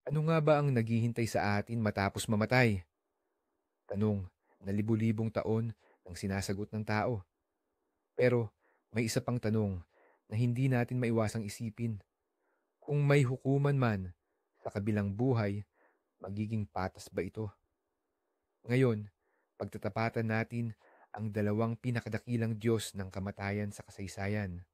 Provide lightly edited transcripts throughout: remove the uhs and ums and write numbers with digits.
Ano nga ba ang naghihintay sa atin matapos mamatay? Tanong na libu-libong taon ng sinasagot ng tao. Pero may isa pang tanong na hindi natin maiwasang isipin. Kung may hukuman man sa kabilang buhay, magiging patas ba ito? Ngayon, pagtatapatan natin ang dalawang pinakadakilang Diyos ng kamatayan sa kasaysayan.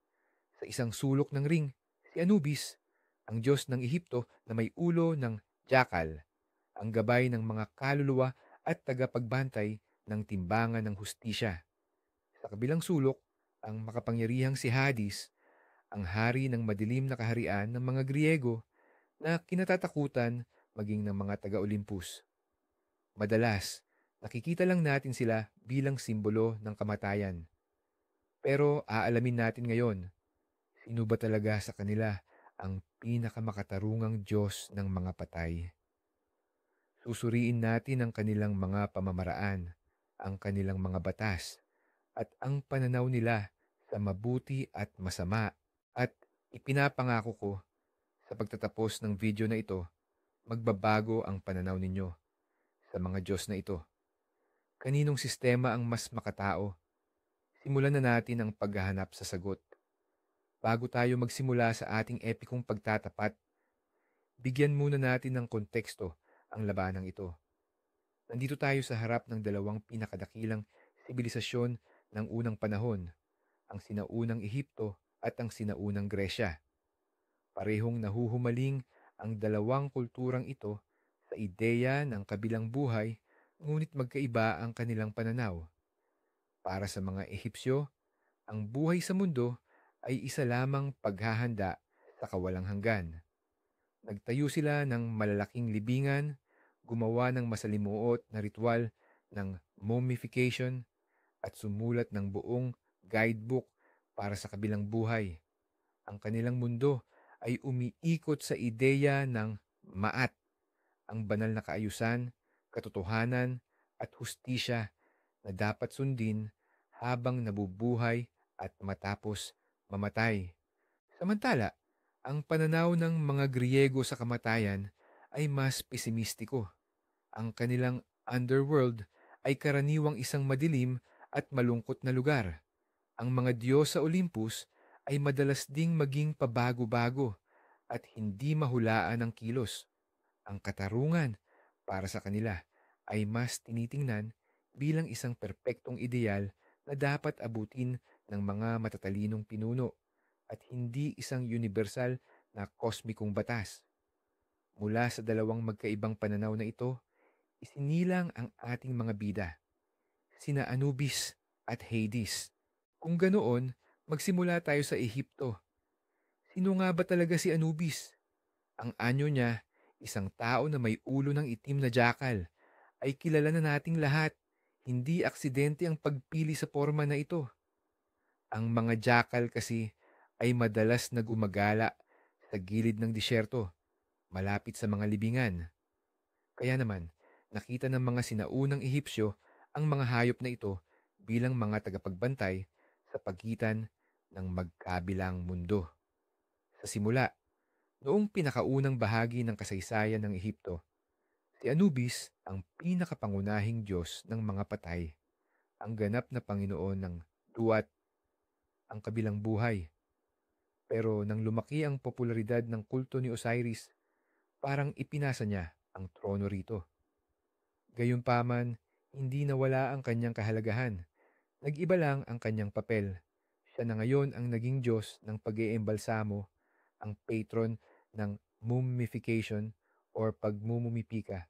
Sa isang sulok ng ring, si Anubis, ang Diyos ng Ehipto na may ulo ng jackal, ang gabay ng mga kaluluwa at tagapagbantay ng timbangan ng hustisya. Sa kabilang sulok, ang makapangyarihang si Hades, ang hari ng madilim na kaharian ng mga Griego na kinatatakutan maging ng mga taga-Olympus. Madalas, nakikita lang natin sila bilang simbolo ng kamatayan. Pero aalamin natin ngayon, sino ba talaga sa kanila ang pinakamakatarungang Diyos ng mga patay? Susuriin natin ang kanilang mga pamamaraan, ang kanilang mga batas, at ang pananaw nila sa mabuti at masama. At ipinapangako ko sa pagtatapos ng video na ito, magbabago ang pananaw ninyo sa mga Diyos na ito. Kaninong sistema ang mas makatao? Simulan na natin ang paghahanap sa sagot. Bago tayo magsimula sa ating epikong pagtatapat, bigyan muna natin ng konteksto ang labanang ito. Nandito tayo sa harap ng dalawang pinakadakilang sibilisasyon ng unang panahon, ang sinaunang Ehipto at ang sinaunang Gresya. Parehong nahuhumaling ang dalawang kulturang ito sa ideya ng kabilang buhay, ngunit magkaiba ang kanilang pananaw. Para sa mga Ehipsyo, ang buhay sa mundo ay isa lamang paghahanda sa kawalang hanggan. Nagtayo sila ng malalaking libingan, gumawa ng masalimuot na ritual ng mummification at sumulat ng buong guidebook para sa kabilang buhay. Ang kanilang mundo ay umiikot sa ideya ng maat, ang banal na kaayusan, katotohanan at hustisya na dapat sundin habang nabubuhay at matapos mamatay. Samantala, ang pananaw ng mga Griego sa kamatayan ay mas pesimistiko. Ang kanilang underworld ay karaniwang isang madilim at malungkot na lugar. Ang mga Diyos sa Olympus ay madalas ding maging pabago-bago at hindi mahulaan ng kilos. Ang katarungan para sa kanila ay mas tinitingnan bilang isang perpektong ideal na dapat abutin ng mga matatalinong pinuno at hindi isang universal na kosmikong batas. Mula sa dalawang magkaibang pananaw na ito, isinilang ang ating mga bida, sina Anubis at Hades. Kung ganoon, magsimula tayo sa Ehipto. Sino nga ba talaga si Anubis? Ang anyo niya, isang tao na may ulo ng itim na jakal, ay kilala na nating lahat. Hindi aksidente ang pagpili sa forma na ito. Ang mga jakal kasi ay madalas na gumagala sa gilid ng disyerto, malapit sa mga libingan. Kaya naman, nakita ng mga sinaunang Ehipsyo ang mga hayop na ito bilang mga tagapagbantay sa pagitan ng magkabilang mundo. Sa simula, noong pinakaunang bahagi ng kasaysayan ng Ehipto, si Anubis ang pinakapangunahing Diyos ng mga patay, ang ganap na Panginoon ng duwat, ang kabilang buhay. Pero nang lumaki ang popularidad ng kulto ni Osiris, parang ipinasa niya ang trono rito. Gayunpaman, hindi nawala ang kanyang kahalagahan. Nag-iba lang ang kanyang papel. Siya na ngayon ang naging Diyos ng pag-iembalsamo, ang patron ng mummification or pagmumumipika.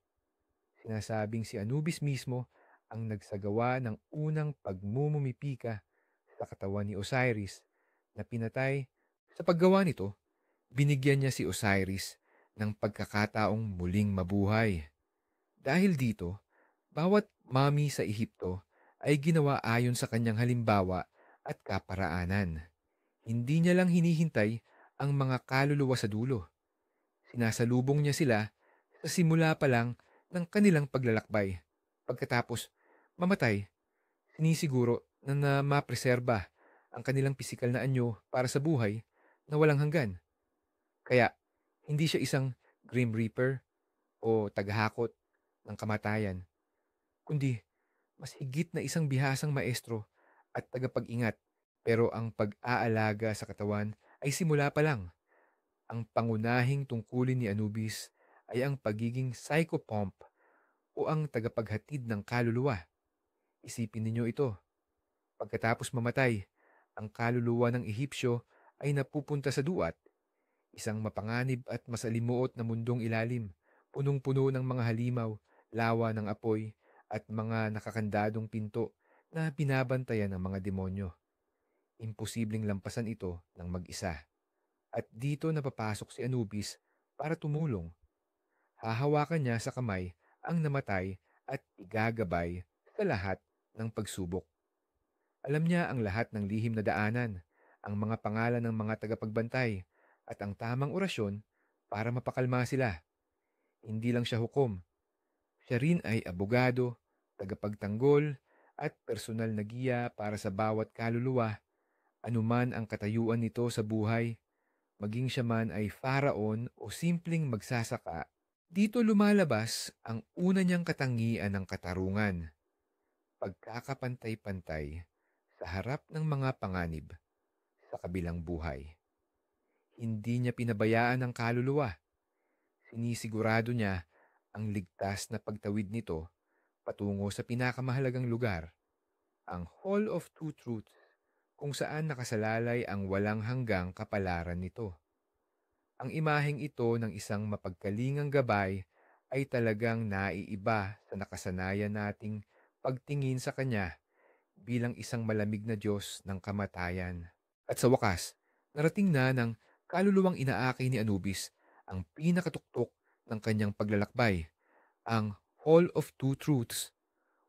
Sinasabing si Anubis mismo ang nagsagawa ng unang pagmumumipika sa katawan ni Osiris na pinatay. Sa paggawa nito, binigyan niya si Osiris ng pagkakataong muling mabuhay. Dahil dito, bawat mami sa Ehipto ay ginawa ayon sa kanyang halimbawa at kaparaanan. Hindi niya lang hinihintay ang mga kaluluwa sa dulo. Sinasalubong niya sila sa simula pa lang ng kanilang paglalakbay. Pagkatapos mamatay, sinisiguro na mapreserba ang kanilang pisikal na anyo para sa buhay na walang hanggan. Kaya, hindi siya isang Grim Reaper, o taghakot ng kamatayan, kundi mas higit na isang bihasang maestro at tagapag-ingat. Pero ang pag-aalaga sa katawan ay simula pa lang. Ang pangunahing tungkulin ni Anubis ay ang pagiging psychopomp o ang tagapaghatid ng kaluluwa. Isipin ninyo ito, pagkatapos mamatay, ang kaluluwa ng Ehipsyo ay napupunta sa duat, isang mapanganib at masalimuot na mundong ilalim, punong-puno ng mga halimaw, lawa ng apoy, at mga nakakandadong pinto na binabantayan ng mga demonyo. Imposibleng lampasan ito ng mag-isa. At dito napapasok si Anubis para tumulong. Hahawakan niya sa kamay ang namatay at igagabay sa lahat ng pagsubok. Alam niya ang lahat ng lihim na daanan, ang mga pangalan ng mga tagapagbantay, at ang tamang orasyon para mapakalma sila. Hindi lang siya hukom, siya rin ay abogado, tagapagtanggol, at personal na giya para sa bawat kaluluwa, anuman ang katayuan nito sa buhay, maging siya man ay faraon o simpleng magsasaka. Dito lumalabas ang una niyang katangian ng katarungan, pagkakapantay-pantay sa harap ng mga panganib sa kabilang buhay. Hindi niya pinabayaan ang kaluluwa. Sinisigurado niya ang ligtas na pagtawid nito patungo sa pinakamahalagang lugar, ang Hall of Two Truths, kung saan nakasalalay ang walang hanggang kapalaran nito. Ang imaheng ito ng isang mapagkalingang gabay ay talagang naiiba sa nakasanayan nating pagtingin sa kanya bilang isang malamig na Diyos ng kamatayan. At sa wakas, narating na ng kaluluwang inaakay ni Anubis ang pinakatuktok ng kanyang paglalakbay, ang Hall of Two Truths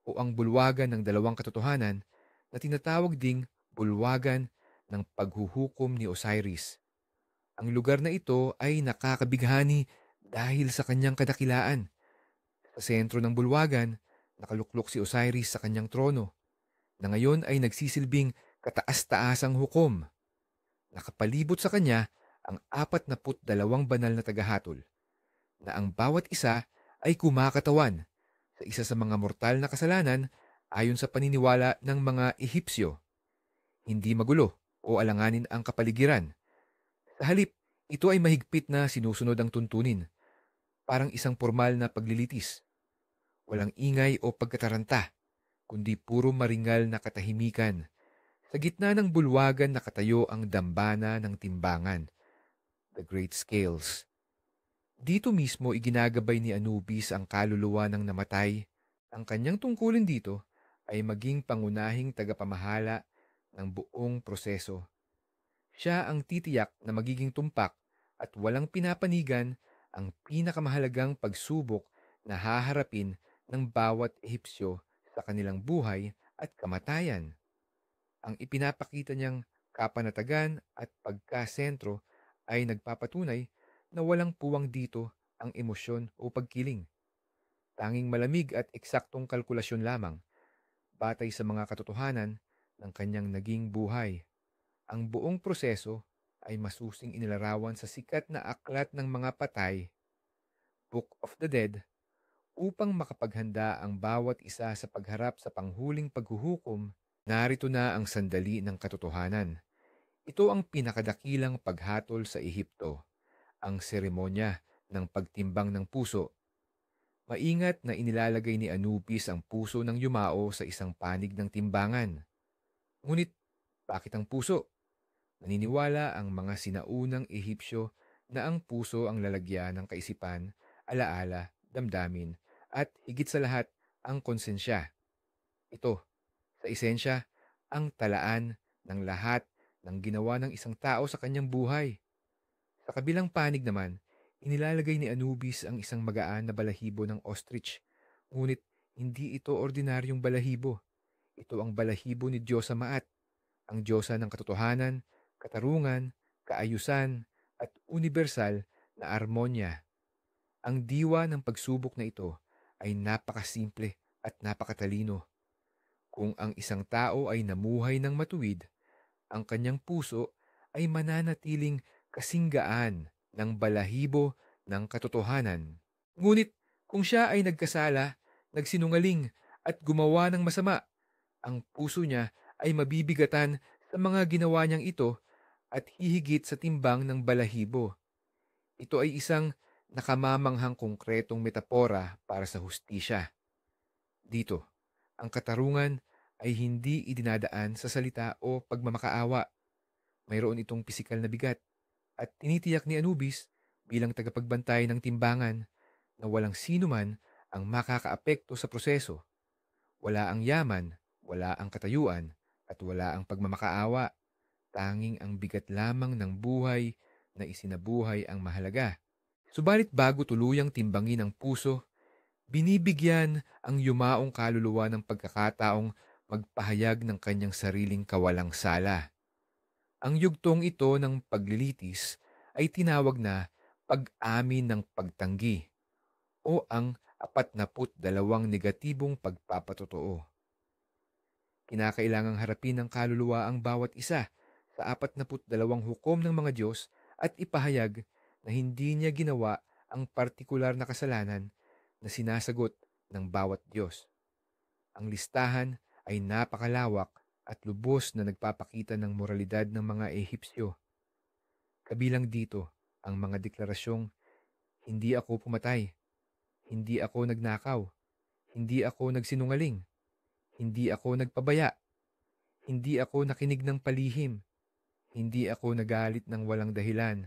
o ang bulwagan ng dalawang katotohanan na tinatawag ding bulwagan ng paghuhukom ni Osiris. Ang lugar na ito ay nakakabighani dahil sa kanyang kadakilaan. Sa sentro ng bulwagan, nakaluklok si Osiris sa kanyang trono, na ngayon ay nagsisilbing kataas-taasang hukom. Nakapalibot sa kanya ang 42 banal na tagahatol, na ang bawat isa ay kumakatawan sa isa sa mga mortal na kasalanan ayon sa paniniwala ng mga Ehipsyo. Hindi magulo o alanganin ang kapaligiran. Sa halip, ito ay mahigpit na sinusunod ang tuntunin, parang isang formal na paglilitis. Walang ingay o pagkataranta, kundi puro maringal na katahimikan. Sa gitna ng bulwagan nakatayo ang dambana ng timbangan, the Great Scales. Dito mismo iginagabay ni Anubis ang kaluluwa ng namatay. Ang kanyang tungkulin dito ay maging pangunahing tagapamahala ng buong proseso. Siya ang titiyak na magiging tumpak at walang pinapanigan ang pinakamahalagang pagsubok na haharapin ng bawat Ehipsyo sa kanilang buhay at kamatayan. Ang ipinapakita niyang kapanatagan at pagkasentro ay nagpapatunay na walang puwang dito ang emosyon o pagkiling. Tanging malamig at eksaktong kalkulasyon lamang, batay sa mga katotohanan ng kanyang naging buhay. Ang buong proseso ay masusing inilarawan sa sikat na aklat ng mga patay, Book of the Dead, upang makapaghanda ang bawat isa sa pagharap sa panghuling paghuhukom. Narito na ang sandali ng katotohanan. Ito ang pinakadakilang paghatol sa Ehipto, ang seremonya ng pagtimbang ng puso. Maingat na inilalagay ni Anubis ang puso ng yumao sa isang panig ng timbangan. Ngunit, bakit ang puso? Naniniwala ang mga sinaunang Ehipsyo na ang puso ang lalagyan ng kaisipan, alaala, damdamin, at higit sa lahat, ang konsensya. Ito, sa esensya, ang talaan ng lahat ng ginawa ng isang tao sa kanyang buhay. Sa kabilang panig naman, inilalagay ni Anubis ang isang magaan na balahibo ng ostrich. Ngunit hindi ito ordinaryong balahibo. Ito ang balahibo ni Diyosa Maat, ang Diyosa ng katotohanan, katarungan, kaayusan, at universal na armonya. Ang diwa ng pagsubok na ito ay napakasimple at napakatalino. Kung ang isang tao ay namuhay ng matuwid, ang kanyang puso ay mananatiling kasinggaan ng balahibo ng katotohanan. Ngunit Kung siya ay nagkasala, nagsinungaling, at gumawa ng masama, ang puso niya ay mabibigatan sa mga ginawa niyang ito at hihigit sa timbang ng balahibo. Ito ay isang nakamamanghang konkretong metapora para sa hustisya. Dito, ang katarungan ay hindi idinadaan sa salita o pagmamakaawa. Mayroon itong pisikal na bigat at tinitiyak ni Anubis bilang tagapagbantay ng timbangan na walang sino man ang makakaapekto sa proseso. Wala ang yaman, wala ang katayuan, at wala ang pagmamakaawa. Tanging ang bigat lamang ng buhay na isinabuhay ang mahalaga. Subalit bago tuluyang timbangin ang puso, binibigyan ang yumaong kaluluwa ng pagkakataong magpahayag ng kanyang sariling kawalang sala. Ang yugtong ito ng paglilitis ay tinawag na pag-amin ng pagtanggi o ang 42 negatibong pagpapatotoo. Kinakailangang harapin ng kaluluwa ang bawat isa sa 42 hukom ng mga Diyos at ipahayag na hindi niya ginawa ang partikular na kasalanan na sinasagot ng bawat Diyos. Ang listahan ay napakalawak at lubos na nagpapakita ng moralidad ng mga Ehipsyo. Kabilang dito ang mga deklarasyong, hindi ako pumatay, hindi ako nagnakaw, hindi ako nagsinungaling, hindi ako nagpabaya, hindi ako nakinig ng palihim, hindi ako nagalit ng walang dahilan,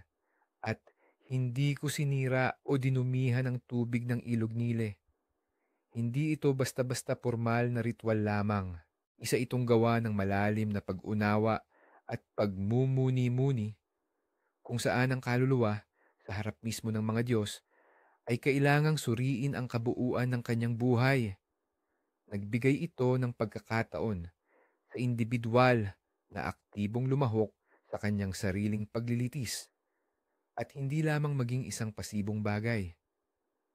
at hindi ko sinira o dinumihan ng tubig ng ilog Nile. Hindi ito basta-basta formal na ritual lamang. Isa itong gawa ng malalim na pag-unawa at pagmumuni-muni kung saan ang kaluluwa sa harap mismo ng mga Diyos ay kailangang suriin ang kabuuan ng kanyang buhay. Nagbigay ito ng pagkakataon sa individual na aktibong lumahok sa kanyang sariling paglilitis at hindi lamang maging isang pasibong bagay.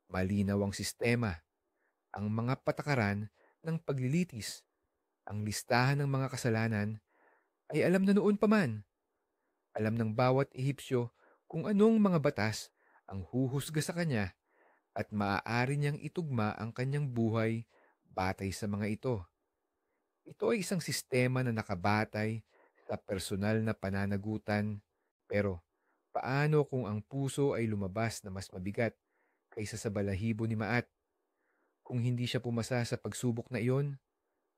Malinaw ang sistema, ang mga patakaran ng paglilitis, ang listahan ng mga kasalanan ay alam na noon pa man. Alam ng bawat Ehipsyo kung anong mga batas ang huhusga sa kanya at maaari niyang itugma ang kanyang buhay batay sa mga ito. Ito ay isang sistema na nakabatay sa personal na pananagutan, pero paano kung ang puso ay lumabas na mas mabigat kaysa sa balahibo ni Maat? Kung hindi siya pumasa sa pagsubok na iyon,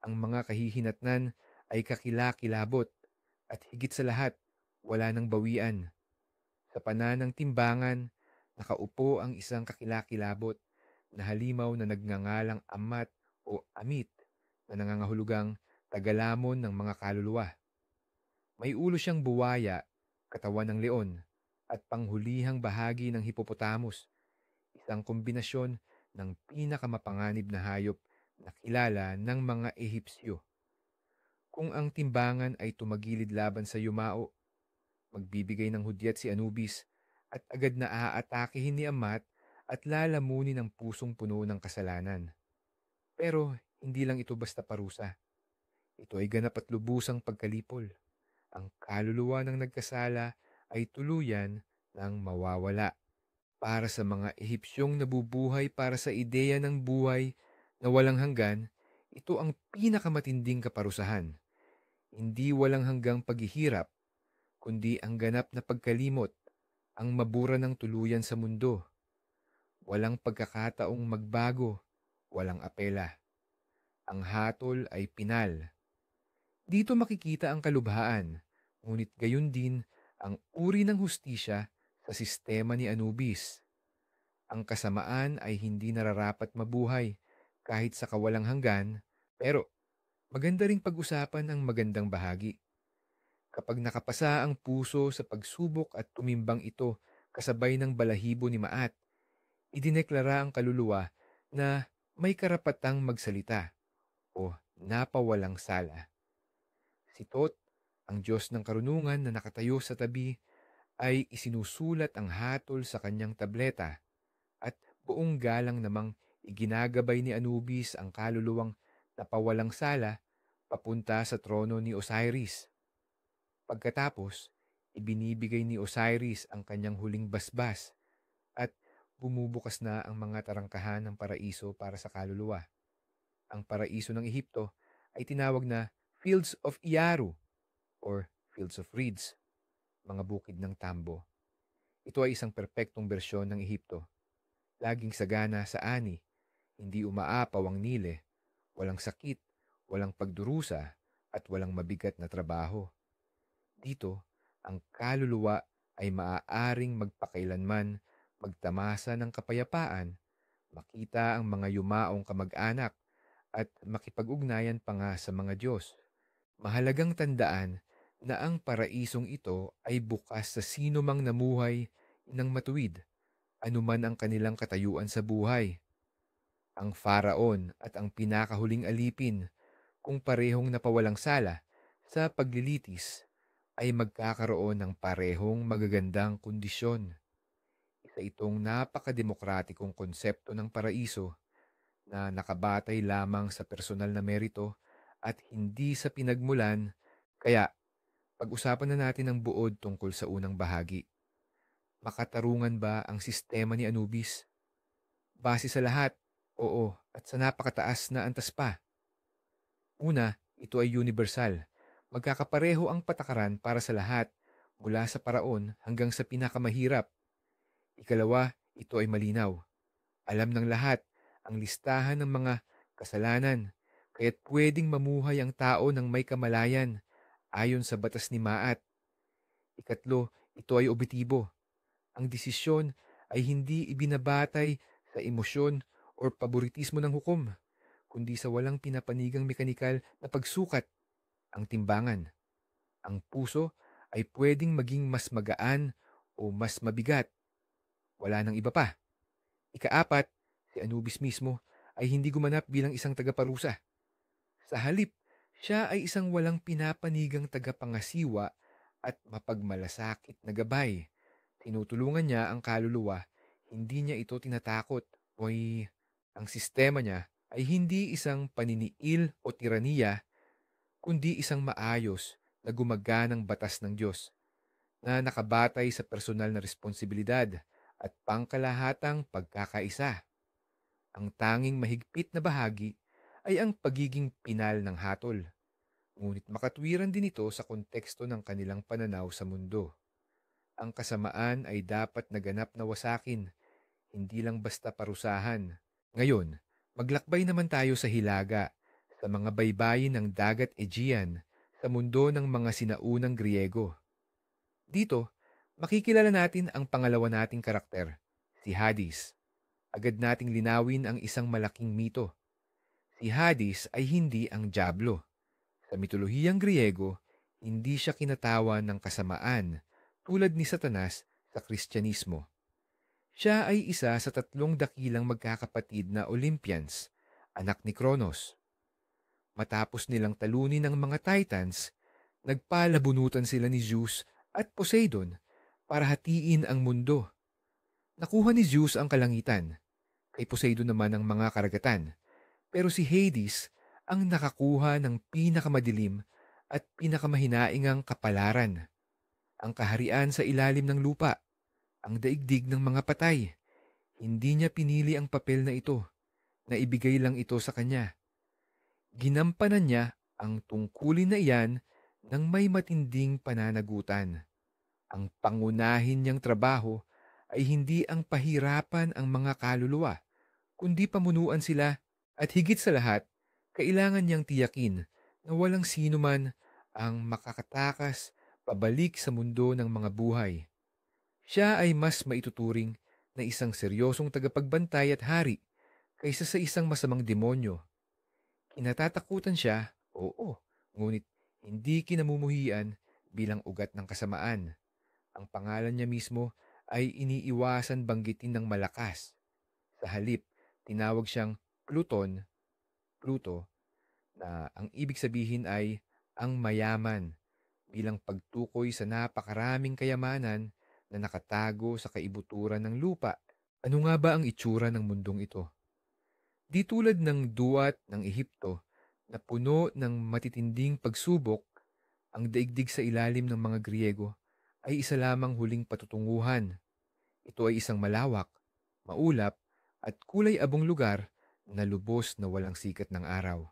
ang mga kahihinatnan ay kakilakilabot at higit sa lahat, wala ng bawian. Sa pananang timbangan, nakaupo ang isang kakilakilabot na halimaw na nagngangalang Amat o Amit na nangangahulugang tagalamon ng mga kaluluwa. May ulo siyang buwaya, katawan ng leon, at panghulihang bahagi ng hippopotamus, isang kombinasyon ng pinakamapanganib na hayop na kilala ng mga Ehipsyo. Kung ang timbangan ay tumagilid laban sa yumao, magbibigay ng hudyat si Anubis at agad na aatakihin ni Amat at lalamunin ang pusong puno ng kasalanan. Pero hindi lang ito basta parusa. Ito ay ganap at lubusang pagkalipol. Ang kaluluwa ng nagkasala ay tuluyan ng mawawala. Para sa mga Ehipsyong nabubuhay para sa ideya ng buhay na walang hanggan, ito ang pinakamatinding kaparusahan. Hindi walang hanggang paghihirap, kundi ang ganap na pagkalimot, ang mabura ng tuluyan sa mundo. Walang pagkakataong magbago, walang apela. Ang hatol ay pinal. Dito makikita ang kalubhaan, ngunit gayon din ang uri ng hustisya sa sistema ni Anubis. Ang kasamaan ay hindi nararapat mabuhay kahit sa kawalang hanggan, pero maganda ring pag-usapan ang magandang bahagi. Kapag nakapasa ang puso sa pagsubok at tumimbang ito kasabay ng balahibo ni Maat, idineklara ang kaluluwa na may karapatang magsalita o napawalang sala. Si Tot, ang Diyos ng karunungan na nakatayo sa tabi, ay isinusulat ang hatol sa kanyang tableta at buong galang namang iginagabay ni Anubis ang kaluluwang napawalang sala papunta sa trono ni Osiris. Pagkatapos, ibinibigay ni Osiris ang kanyang huling basbas at bumubukas na ang mga tarangkahan ng paraiso para sa kaluluwa. Ang paraiso ng Ehipto ay tinawag na Fields of Iaru or Fields of Reeds, mga bukid ng tambo. Ito ay isang perpektong bersyon ng Ehipto. Laging sagana sa ani, hindi umaapaw ang nile, walang sakit, walang pagdurusa, at walang mabigat na trabaho. Dito, ang kaluluwa ay maaaring magpakailanman magtamasa ng kapayapaan, makita ang mga yumaong kamag-anak, at makipag-ugnayan pa nga sa mga Diyos. Mahalagang tandaan na ang paraisong ito ay bukas sa sino mang namuhay ng matuwid, anuman ang kanilang katayuan sa buhay. Ang Faraon at ang pinakahuling alipin, kung parehong napawalang sala sa paglilitis, ay magkakaroon ng parehong magagandang kondisyon. Isa itong napakademokratikong konsepto ng paraiso na nakabatay lamang sa personal na merito at hindi sa pinagmulan. Kaya, pag-usapan na natin ang buod tungkol sa unang bahagi. Makatarungan ba ang sistema ni Anubis? Base sa lahat, oo, at sa napakataas na antas pa. Una, ito ay universal. Magkakapareho ang patakaran para sa lahat, mula sa paraon hanggang sa pinakamahirap. Ikalawa, ito ay malinaw. Alam ng lahat ang listahan ng mga kasalanan, kaya't pwedeng mamuhay ang tao ng may kamalayan ayon sa batas ni Maat. Ikatlo, ito ay objektibo. Ang desisyon ay hindi ibinabatay sa emosyon o paboritismo ng hukom, kundi sa walang pinapanigang mekanikal na pagsukat. Ang timbangan. Ang puso ay pwedeng maging mas magaan o mas mabigat. Wala nang iba pa. Ikaapat, si Anubis mismo ay hindi gumanap bilang isang tagaparusa. Sa halip, siya ay isang walang pinapanigang tagapangasiwa at mapagmalasakit na gabay. Tinutulungan niya ang kaluluwa, hindi niya ito tinatakot. Ang sistema niya ay hindi isang paniniil o tiraniya, kundi isang maayos na gumaganang batas ng Diyos na nakabatay sa personal na responsibilidad at pangkalahatang pagkakaisa. Ang tanging mahigpit na bahagi ay ang pagiging pinal ng hatol. Ngunit makatwiran din ito sa konteksto ng kanilang pananaw sa mundo. Ang kasamaan ay dapat naganap na wasakin, hindi lang basta parusahan. Ngayon, maglakbay naman tayo sa hilaga, sa mga baybayin ng dagat Aegean, sa mundo ng mga sinaunang Griego. Dito, makikilala natin ang pangalawa nating karakter, si Hades. Agad nating linawin ang isang malaking mito. Si Hades ay hindi ang dyablo. Sa mitolohiyang Griego, hindi siya kinatawan ng kasamaan tulad ni Satanas sa Kristyanismo. Siya ay isa sa 3 dakilang magkakapatid na Olympians, anak ni Kronos. Matapos nilang talunin ng mga Titans, nagpalabunutan sila ni Zeus at Poseidon para hatiin ang mundo. Nakuha ni Zeus ang kalangitan, kay Poseidon naman ang mga karagatan, pero si Hades ang nakakuha ng pinakamadilim at pinakamahinaingang kapalaran, ang kaharian sa ilalim ng lupa, ang daigdig ng mga patay. Hindi niya pinili ang papel na ito, na ibigay lang ito sa kanya. Ginampanan niya ang tungkulin na iyan ng may matinding pananagutan. Ang pangunahin niyang trabaho ay hindi ang pahirapan ang mga kaluluwa, kundi pamunuan sila, at higit sa lahat, kailangan niyang tiyakin na walang sino man ang makakatakas pabalik sa mundo ng mga buhay. Siya ay mas maituturing na isang seryosong tagapagbantay at hari kaysa sa isang masamang demonyo. Kinatatakutan siya, oo, ngunit hindi kinamumuhian bilang ugat ng kasamaan. Ang pangalan niya mismo ay iniiwasan banggitin ng malakas. Sa halip, tinawag siyang Pluto, na ang ibig sabihin ay ang mayaman, bilang pagtukoy sa napakaraming kayamanan na nakatago sa kaibuturan ng lupa. Ano nga ba ang itsura ng mundong ito? Di tulad ng duat ng Ehipto na puno ng matitinding pagsubok, ang daigdig sa ilalim ng mga Griego ay isa lamang huling patutunguhan. Ito ay isang malawak, maulap at kulay abong lugar na lubos na walang sikat ng araw.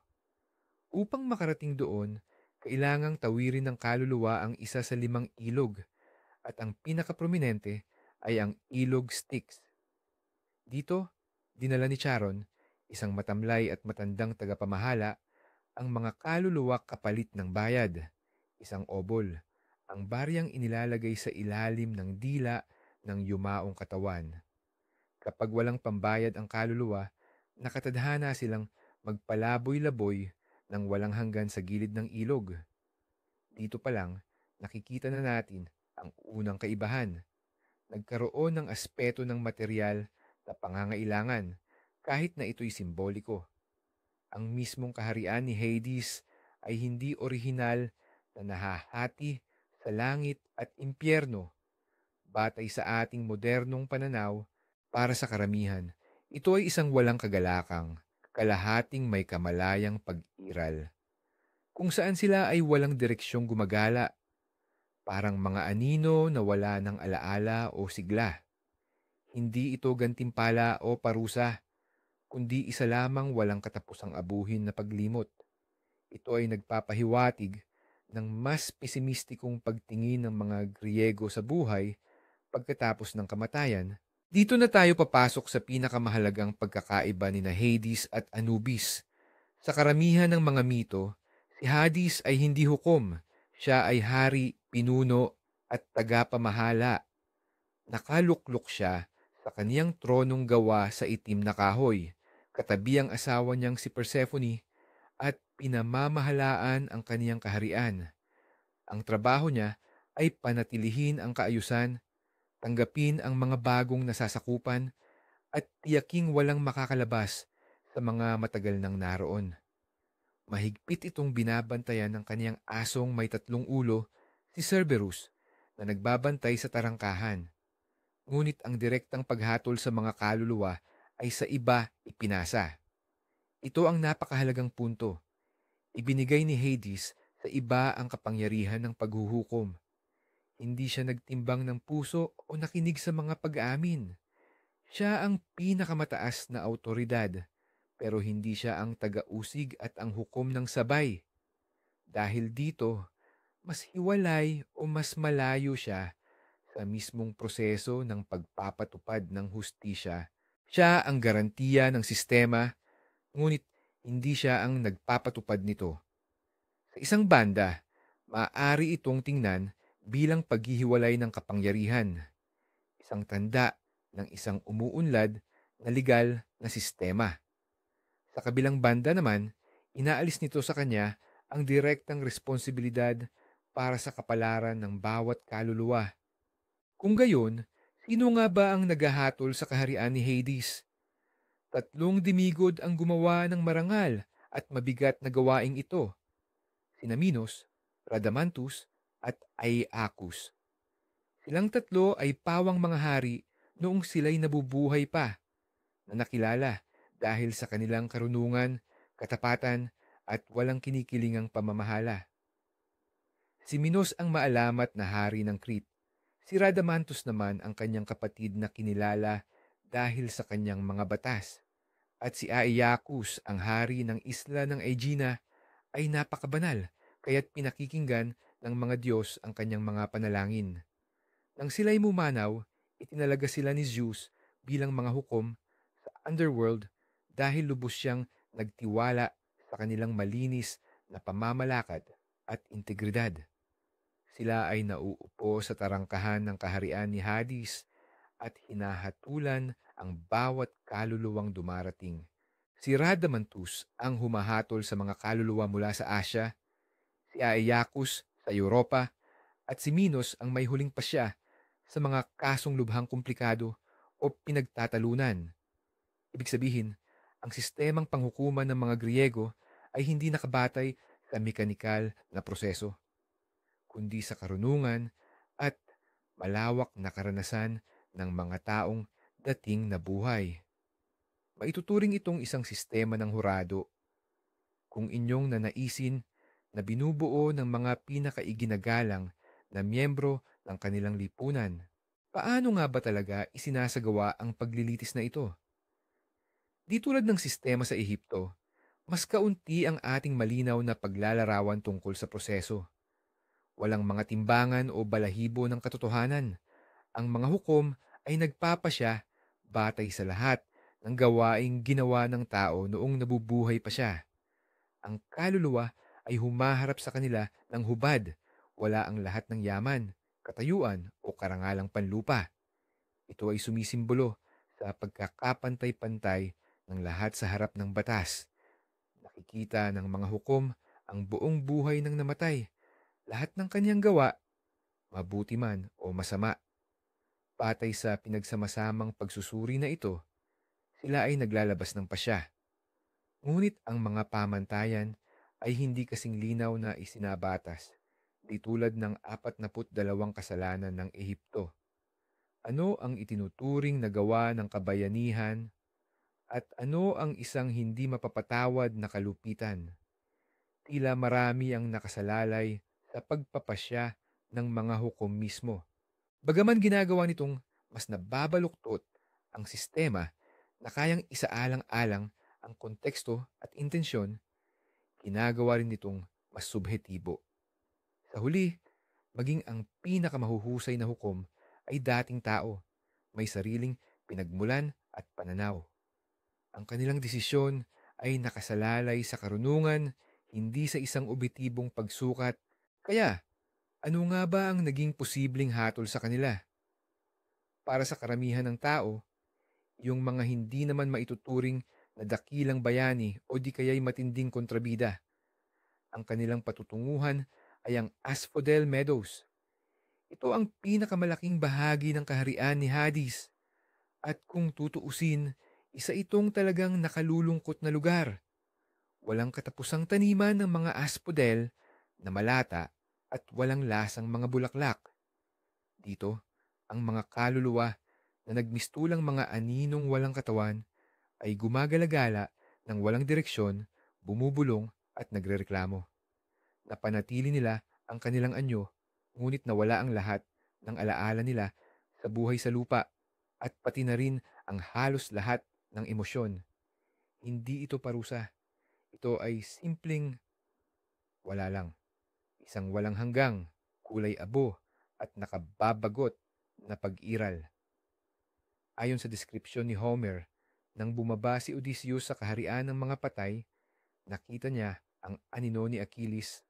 Upang makarating doon, kailangang tawirin ng kaluluwa ang isa sa 5 ilog at ang pinakaprominente ay ang ilog Styx. Dito, dinala ni Charon, isang matamlay at matandang tagapamahala, ang mga kaluluwa kapalit ng bayad, isang obol, ang baryang inilalagay sa ilalim ng dila ng yumaong katawan. Kapag walang pambayad ang kaluluwa, nakatadhana silang magpalaboy-laboy ng walang hanggan sa gilid ng ilog. Dito pa lang, nakikita na natin ang unang kaibahan. Nagkaroon ng aspeto ng material na pangangailangan kahit na ito'y simboliko. Ang mismong kaharian ni Hades ay hindi orihinal na nahahati sa langit at impyerno. Batay sa ating modernong pananaw, para sa karamihan, ito ay isang walang kagalakang, kalahating may kamalayang pag-iral, kung saan sila ay walang direksyong gumagala, parang mga anino na wala ng alaala o sigla. Hindi ito gantimpala o parusa, kundi isa lamang walang katapusang abuhin na paglimot. Ito ay nagpapahiwatig ng mas pesimistikong pagtingin ng mga Griego sa buhay pagkatapos ng kamatayan. Dito na tayo papasok sa pinakamahalagang pagkakaiba ni na Hades at Anubis. Sa karamihan ng mga mito, si Hades ay hindi hukom. Siya ay hari, pinuno at tagapamahala. Nakaluklok siya sa kaniyang tronong gawa sa itim na kahoy, katabi ang asawa niyang si Persephone at pinamamahalaan ang kaniyang kaharian. Ang trabaho niya ay panatilihin ang kaayusan, tanggapin ang mga bagong nasasakupan at tiyaking walang makakalabas sa mga matagal nang naroon. Mahigpit itong binabantayan ng kaniyang asong may 3 ulo, si Cerberus, na nagbabantay sa tarangkahan. Ngunit ang direktang paghatol sa mga kaluluwa ay sa iba ipinasa. Ito ang napakahalagang punto. Ibinigay ni Hades sa iba ang kapangyarihan ng paghuhukom. Hindi siya nagtimbang ng puso o nakinig sa mga pag-aamin. Siya ang pinakamataas na autoridad, pero hindi siya ang taga-usig at ang hukom ng sabay. Dahil dito, mas hiwalay o mas malayo siya sa mismong proseso ng pagpapatupad ng hustisya. Siya ang garantiya ng sistema, ngunit hindi siya ang nagpapatupad nito. Sa isang banda, maaari itong tingnan bilang paghihiwalay ng kapangyarihan, isang tanda ng isang umuunlad na legal na sistema. Sa kabilang banda naman, inaalis nito sa kanya ang direktang responsibilidad para sa kapalaran ng bawat kaluluwa. Kung gayon, sino nga ba ang naghahatol sa kaharian ni Hades? 3 demigod ang gumawa ng marangal at mabigat na gawaing ito, sina Minos, Radamanthus at Aeacus. Silang 3 ay pawang mga hari noong sila'y nabubuhay pa, na nakilala dahil sa kanilang karunungan, katapatan at walang kinikilingang pamamahala. Si Minos ang maalamat na hari ng Crete. Si Radamanthus naman ang kanyang kapatid na kinilala dahil sa kanyang mga batas. At si Aeacus, ang hari ng isla ng Aegina, ay napakabanal, kaya't pinakikinggan ng mga Diyos ang kanyang mga panalangin. Nang sila'y mumanaw, itinalaga sila ni Zeus bilang mga hukom sa underworld dahil lubos siyang nagtiwala sa kanilang malinis na pamamalakad at integridad. Sila ay nauupo sa tarangkahan ng kaharian ni Hades at hinahatulan ang bawat kaluluwang dumarating. Si Rhadamanthus ang humahatol sa mga kaluluwa mula sa Asya, si Aeacus sa Europa, at si Minos ang may huling pasya sa mga kasong lubhang komplikado o pinagtatalunan. Ibig sabihin, ang sistemang panghukuman ng mga Griego ay hindi nakabatay sa mekanikal na proseso, kundi sa karunungan at malawak na karanasan ng mga taong dating na buhay. Maituturing itong isang sistema ng hurado kung inyong nanaisin na binubuo ng mga pinakaiginagalang na miyembro ng kanilang lipunan. Paano nga ba talaga isinasagawa ang paglilitis na ito? Di tulad ng sistema sa Ehipto, mas kaunti ang ating malinaw na paglalarawan tungkol sa proseso. Walang mga timbangan o balahibo ng katotohanan. Ang mga hukom ay nagpapasya batay sa lahat ng gawaing ginawa ng tao noong nabubuhay pa siya. Ang kaluluwa ay humaharap sa kanila ng hubad. Wala ang lahat ng yaman, katayuan o karangalang panlupa. Ito ay sumisimbolo sa pagkakapantay-pantay ng lahat sa harap ng batas. Nakikita ng mga hukom ang buong buhay ng namatay, lahat ng kanyang gawa, mabuti man o masama. Batay sa pinagsamasamang pagsusuri na ito, sila ay naglalabas ng pasya. Ngunit ang mga pamantayan ay hindi kasing linaw na isinabatas, di tulad ng 42 kasalanan ng Ehipto. Ano ang itinuturing na gawa ng kabayanihan at ano ang isang hindi mapapatawad na kalupitan? Tila marami ang nakasalalay sa pagpapasya ng mga hukom mismo. Bagaman ginagawa nitong mas nababaluktot ang sistema na kayang isaalang-alang ang konteksto at intensyon, ginagawa rin nitong mas subhetibo. Sa huli, maging ang pinakamahuhusay na hukom ay dating tao, may sariling pinagmulan at pananaw. Ang kanilang desisyon ay nakasalalay sa karunungan, hindi sa isang objetibong pagsukat. Kaya, ano nga ba ang naging posibleng hatol sa kanila? Para sa karamihan ng tao, yung mga hindi naman maituturing na dakilang bayani o di kaya'y matinding kontrabida. Ang kanilang patutunguhan ay ang Asphodel Meadows. Ito ang pinakamalaking bahagi ng kaharian ni Hades. At kung tutuusin, isa itong talagang nakalulungkot na lugar. Walang katapusang taniman ng mga aspodel na malata at walang lasang mga bulaklak. Dito, ang mga kaluluwa na nagmistulang mga aninong walang katawan ay gumagalagala ng walang direksyon, bumubulong at nagrereklamo. Napanatili nila ang kanilang anyo, ngunit nawala ang lahat ng alaala nila sa buhay sa lupa at pati na rin ang halos lahat ng emosyon. Hindi ito parusa. Ito ay simpleng wala lang. Isang walang hanggang, kulay abo, at nakababagot na pag-iral. Ayon sa deskripsyon ni Homer, nang bumaba si Odysseus sa kaharian ng mga patay, nakita niya ang anino ni Achilles.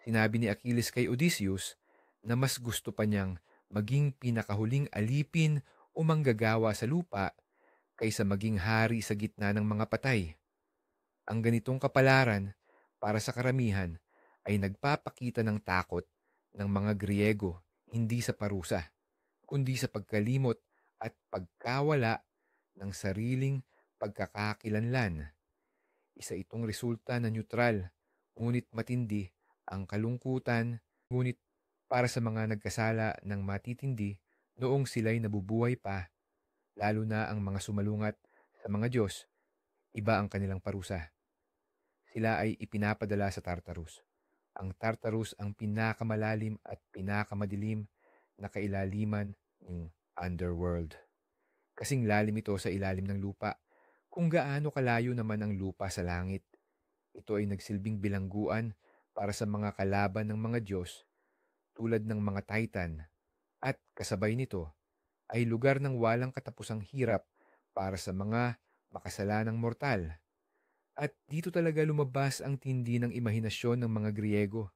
Sinabi ni Achilles kay Odysseus na mas gusto pa niyang maging pinakahuling alipin o manggagawa sa lupa kaysa maging hari sa gitna ng mga patay. Ang ganitong kapalaran para sa karamihan ay nagpapakita ng takot ng mga Griego, hindi sa parusa, kundi sa pagkalimot at pagkawala ng sariling pagkakakilanlan. Isa itong resulta na neutral, ngunit matindi ang kalungkutan, ngunit para sa mga nagkasala ng matitindi noong sila'y nabubuhay pa, lalo na ang mga sumalungat sa mga Diyos, iba ang kanilang parusa. Sila ay ipinapadala sa Tartarus. Ang Tartarus ang pinakamalalim at pinakamadilim na kailaliman ng underworld. Kasing lalim ito sa ilalim ng lupa. Kung gaano kalayo naman ang lupa sa langit, ito ay nagsilbing bilangguan para sa mga kalaban ng mga Diyos tulad ng mga Titan, at kasabay nito ay lugar ng walang katapusang hirap para sa mga makasalanang mortal. At dito talaga lumabas ang tindi ng imahinasyon ng mga Griego.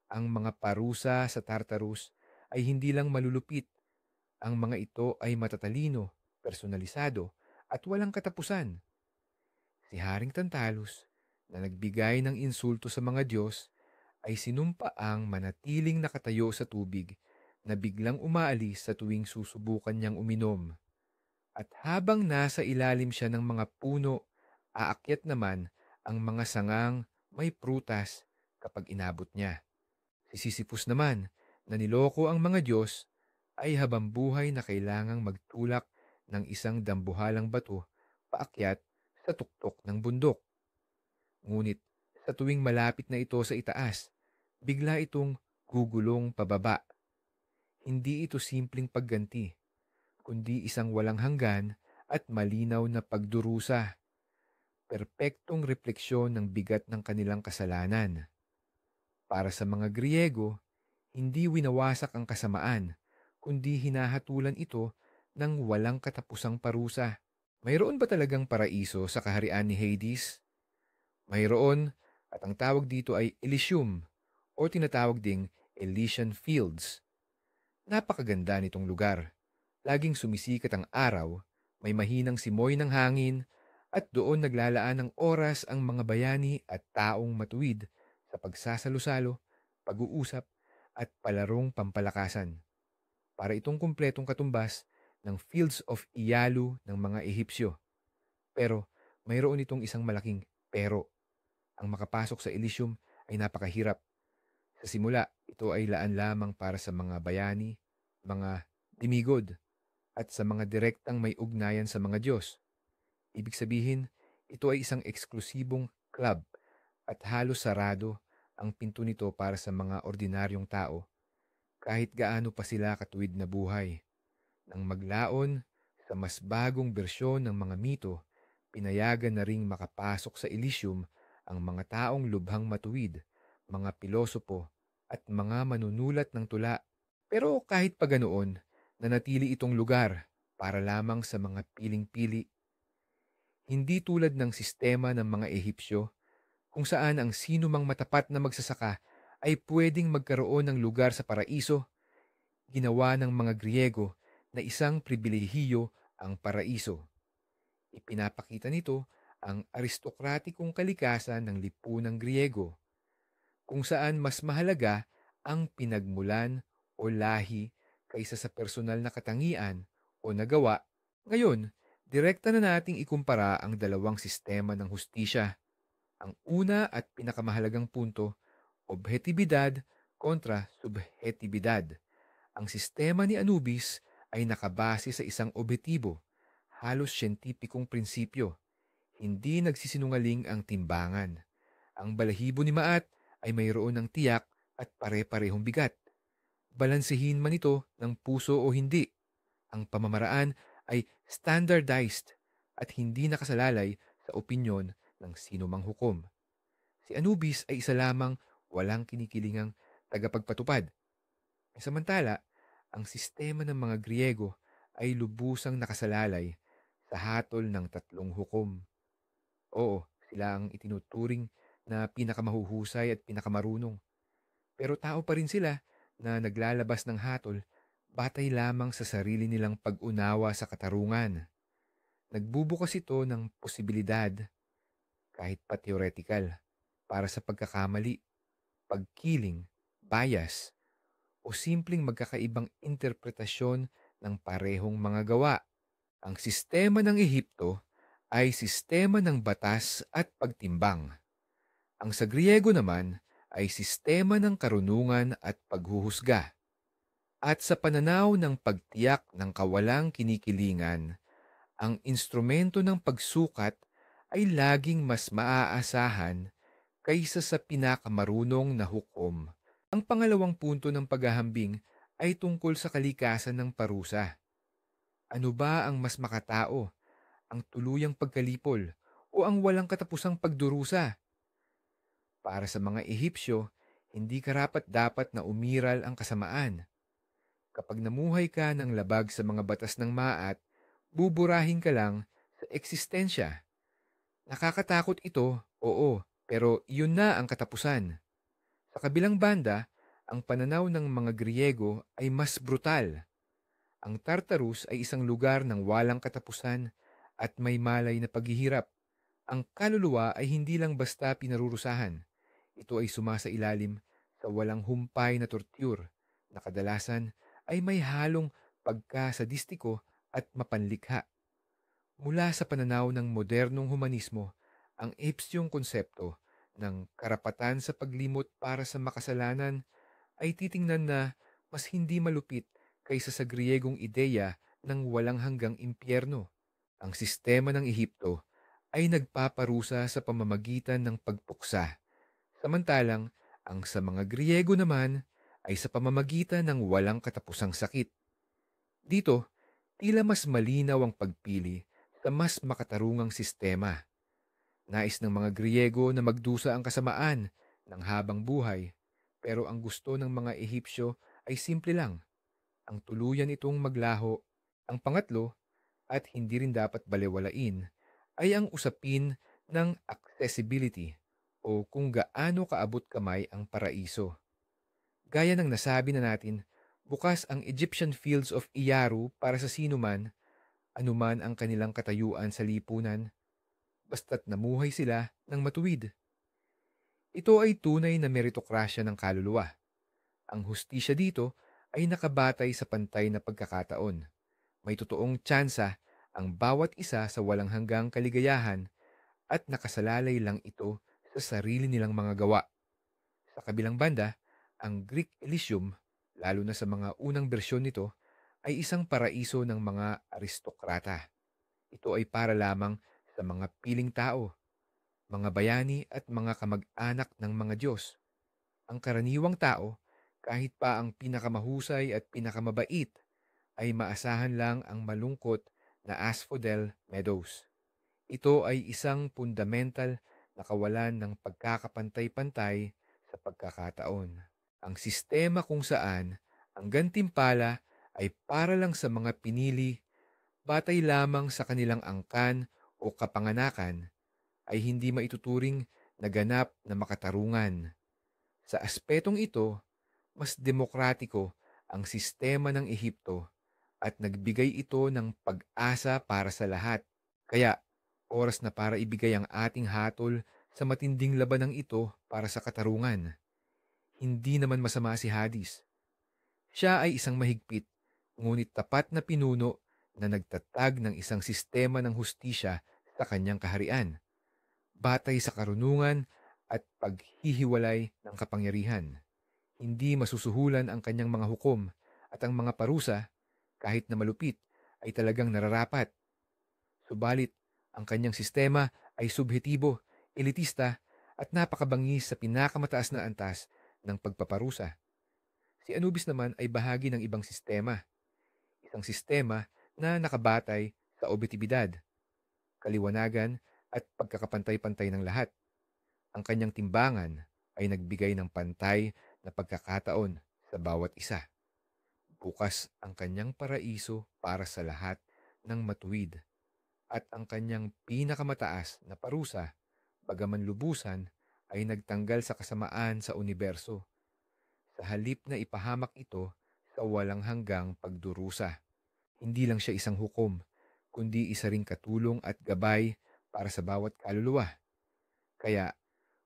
Ang mga parusa sa Tartarus ay hindi lang malulupit. Ang mga ito ay matatalino, personalisado, at walang katapusan. Si Haring Tantalus, na nagbigay ng insulto sa mga Diyos, ay sinumpaang manatiling nakatayo sa tubig na biglang umaalis sa tuwing susubukan niyang uminom. At habang nasa ilalim siya ng mga puno, aakyat naman ang mga sangang may prutas kapag inabot niya. Si Sisyphus naman, na niloko ang mga Diyos, ay habambuhay na kailangang magtulak ng isang dambuhalang bato paakyat sa tuktok ng bundok. Ngunit sa tuwing malapit na ito sa itaas, bigla itong gugulong pababa. Hindi ito simpleng pagganti. kundi isang walang hanggan at malinaw na pagdurusa, perpektong refleksyon ng bigat ng kanilang kasalanan. Para sa mga Griego, hindi winawasak ang kasamaan, kundi hinahatulan ito ng walang katapusang parusa. Mayroon ba talagang paraiso sa kaharian ni Hades? Mayroon, at ang tawag dito ay Elysium o tinatawag ding Elysian Fields. Napakaganda nitong lugar. Laging sumisikat ang araw, may mahinang simoy ng hangin, at doon naglalaan ng oras ang mga bayani at taong matuwid sa pagsasalo-salo, pag-uusap, at palarong pampalakasan. Para itong kumpletong katumbas ng Fields of Iyalu ng mga Ehipsyo. Pero mayroon itong isang malaking pero. Ang makapasok sa Elysium ay napakahirap. Sa simula, ito ay laan lamang para sa mga bayani, mga demigod, at sa mga direktang may ugnayan sa mga Diyos. Ibig sabihin, ito ay isang eksklusibong club at halos sarado ang pinto nito para sa mga ordinaryong tao, kahit gaano pa sila katuwid na buhay. Nang maglaon sa mas bagong bersyon ng mga mito, pinayagan na ring makapasok sa Elysium ang mga taong lubhang matuwid, mga pilosopo, at mga manunulat ng tula. Pero kahit pa ganoon, nanatili itong lugar para lamang sa mga piling-pili. Hindi tulad ng sistema ng mga Ehipsyo, kung saan ang sino mang matapat na magsasaka ay pwedeng magkaroon ng lugar sa paraiso. Ginawa ng mga Griego na isang pribilehiyo ang paraiso. Ipinapakita nito ang aristokratikong kalikasan ng lipunang Griego, kung saan mas mahalaga ang pinagmulan o lahi kaysa sa personal na katangian o nagawa. Ngayon, direkta na nating ikumpara ang dalawang sistema ng hustisya. Ang una at pinakamahalagang punto, objetibidad kontra subjetibidad. Ang sistema ni Anubis ay nakabase sa isang objetibo, halos siyentipikong prinsipyo. Hindi nagsisinungaling ang timbangan. Ang balahibo ni Maat ay mayroon ng tiyak at pare-parehong bigat. Balansehin man ito ng puso o hindi. Ang pamamaraan ay standardized at hindi nakasalalay sa opinyon ng sinumang hukom. Si Anubis ay isa lamang walang kinikilingang tagapagpatupad. Samantala, ang sistema ng mga Griego ay lubusang nakasalalay sa hatol ng tatlong hukom. Oo, sila ang itinuturing na pinakamahuhusay at pinakamarunong. Pero tao pa rin sila na naglalabas ng hatol batay lamang sa sarili nilang pag-unawa sa katarungan. Nagbubukas ito ng posibilidad, kahit pa theoretical, para sa pagkakamali, pagkiling, bias, o simpleng magkakaibang interpretasyon ng parehong mga gawa. Ang sistema ng Ehipto ay sistema ng batas at pagtimbang. Ang sa Griego naman ay sistema ng karunungan at paghuhusga. At sa pananaw ng pagtiyak ng kawalang kinikilingan, ang instrumento ng pagsukat ay laging mas maaasahan kaysa sa pinakamarunong na hukom. Ang pangalawang punto ng paghahambing ay tungkol sa kalikasan ng parusa. Ano ba ang mas makatao? Ang tuluyang pagkalipol o ang walang katapusang pagdurusa? Para sa mga Ehipsyo, hindi karapat-dapat na umiral ang kasamaan. Kapag namuhay ka ng labag sa mga batas ng Maat, buburahin ka lang sa eksistensya. Nakakatakot ito, oo, pero iyon na ang katapusan. Sa kabilang banda, ang pananaw ng mga Griego ay mas brutal. Ang Tartarus ay isang lugar ng walang katapusan at may malay na paghihirap. Ang kaluluwa ay hindi lang basta pinarurusahan. Ito ay sumasailalim sa walang humpay na torture na kadalasan ay may halong pagkasadistiko at mapanlikha. Mula sa pananaw ng modernong humanismo, ang Epstein konsepto ng karapatan sa paglimot para sa makasalanan ay titingnan na mas hindi malupit kaysa sa Griegong ideya ng walang hanggang impyerno. Ang sistema ng Ehipto ay nagpaparusa sa pamamagitan ng pagpuksa, samantalang ang sa mga Griego naman ay sa pamamagitan ng walang katapusang sakit. Dito, Tila mas malinaw ang pagpili sa mas makatarungang sistema. Nais ng mga Griego na magdusa ang kasamaan ng habang buhay, pero ang gusto ng mga Ehipsyo ay simple lang, ang tuluyan itong maglaho. Ang pangatlo, at hindi rin dapat balewalain, ay ang usapin ng accessibility o kung gaano kaabot kamay ang paraiso. Gaya ng nasabi na natin, bukas ang Egyptian Fields of Iyaru para sa sinuman, anuman ang kanilang katayuan sa lipunan, basta't namuhay sila ng matuwid. Ito ay tunay na meritokrasya ng kaluluwa. Ang hustisya dito ay nakabatay sa pantay na pagkakataon. May totoong tsansa ang bawat isa sa walang hanggang kaligayahan at nakasalalay lang ito sa sarili nilang mga gawa. Sa kabilang banda, ang Greek Elysium, lalo na sa mga unang bersyon nito, ay isang paraiso ng mga aristokrata. Ito ay para lamang sa mga piling tao, mga bayani at mga kamag-anak ng mga Diyos. Ang karaniwang tao, kahit pa ang pinakamahusay at pinakamabait, ay maasahan lang ang malungkot na Asphodel Meadows. Ito ay isang fundamental na kawalan ng pagkakapantay-pantay sa pagkakataon. Ang sistema kung saan ang gantimpala ay para lang sa mga pinili batay lamang sa kanilang angkan o kapanganakan ay hindi maituturing na ganap na makatarungan. Sa aspetong ito, mas demokratiko ang sistema ng Ehipto at nagbigay ito ng pag-asa para sa lahat. Kaya, oras na para ibigay ang ating hatol sa matinding labanang ito para sa katarungan. Hindi naman masama si Hades. Siya ay isang mahigpit, ngunit tapat na pinuno na nagtatag ng isang sistema ng hustisya sa kanyang kaharian, batay sa karunungan at paghihiwalay ng kapangyarihan. Hindi masusuhulan ang kanyang mga hukom at ang mga parusa, kahit na malupit, ay talagang nararapat. Subalit, ang kanyang sistema ay subhetibo, elitista, at napakabangis sa pinakamataas na antas ng pagpaparusa. Si Anubis naman ay bahagi ng ibang sistema, isang sistema na nakabatay sa objetibidad, kaliwanagan at pagkakapantay-pantay ng lahat. Ang kanyang timbangan ay nagbigay ng pantay na pagkakataon sa bawat isa. Bukas ang kanyang paraiso para sa lahat ng matuwid at ang kanyang pinakamataas na parusa, bagaman lubusan, ay nagtanggal sa kasamaan sa universo. Sa halip na ipahamak ito sa walang hanggang pagdurusa. Hindi lang siya isang hukom, kundi isa ring katulong at gabay para sa bawat kaluluwa. Kaya,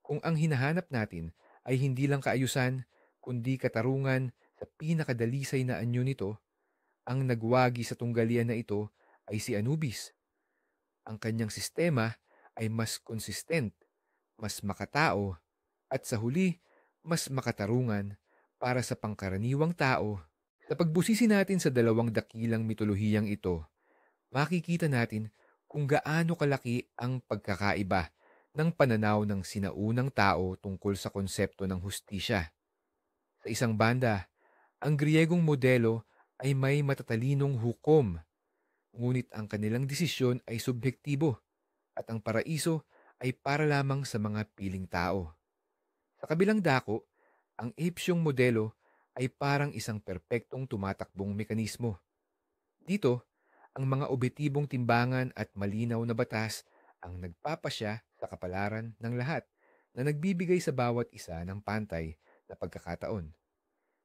kung ang hinahanap natin ay hindi lang kaayusan, kundi katarungan sa pinakadalisay na anyo nito, ang nagwagi sa tunggalian na ito ay si Anubis. Ang kanyang sistema ay mas konsistent, mas makatao, at sa huli, mas makatarungan para sa pangkaraniwang tao. Sa pagbusisi natin sa dalawang dakilang mitolohiyang ito, makikita natin kung gaano kalaki ang pagkakaiba ng pananaw ng sinaunang tao tungkol sa konsepto ng hustisya. Sa isang banda, ang Griyegong modelo ay may matatalinong hukom, ngunit ang kanilang desisyon ay subjektibo at ang paraiso ay para lamang sa mga piling tao. Sa kabilang dako, ang Egyptiong modelo ay parang isang perpektong tumatakbong mekanismo. Dito, ang mga objetibong timbangan at malinaw na batas ang nagpapasya sa kapalaran ng lahat na nagbibigay sa bawat isa ng pantay na pagkakataon.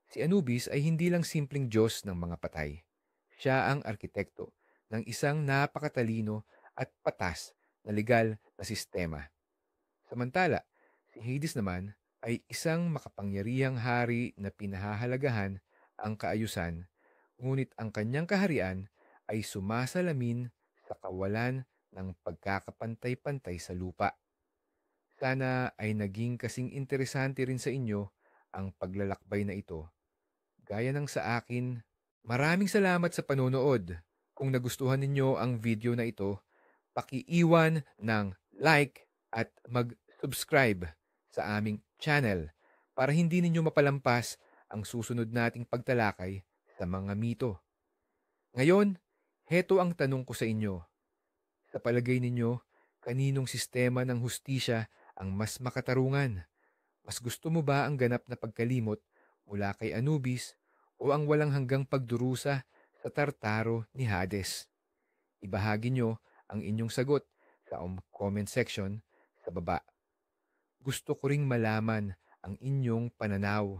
Si Anubis ay hindi lang simpleng Diyos ng mga patay. Siya ang arkitekto ng isang napakatalino at patas na legal na sistema. Samantala, si Hades naman ay isang makapangyarihang hari na pinahahalagahan ang kaayusan, ngunit ang kanyang kaharian ay sumasalamin sa kawalan ng pagkakapantay-pantay sa lupa. Sana ay naging kasing interesante rin sa inyo ang paglalakbay na ito. Gaya ng sa akin, maraming salamat sa panonood. Kung nagustuhan ninyo ang video na ito, paki-iwan ng like at mag-subscribe sa aming channel para hindi ninyo mapalampas ang susunod nating pagtalakay sa mga mito. Ngayon, Heto ang tanong ko sa inyo. Sa palagay ninyo, kaninong sistema ng hustisya ang mas makatarungan? Mas gusto mo ba ang ganap na pagkalimot mula kay Anubis o ang walang hanggang pagdurusa sa Tartaro ni Hades? Ibahagi nyo ang inyong sagot sa comment section sa baba. Gusto ko ring malaman ang inyong pananaw.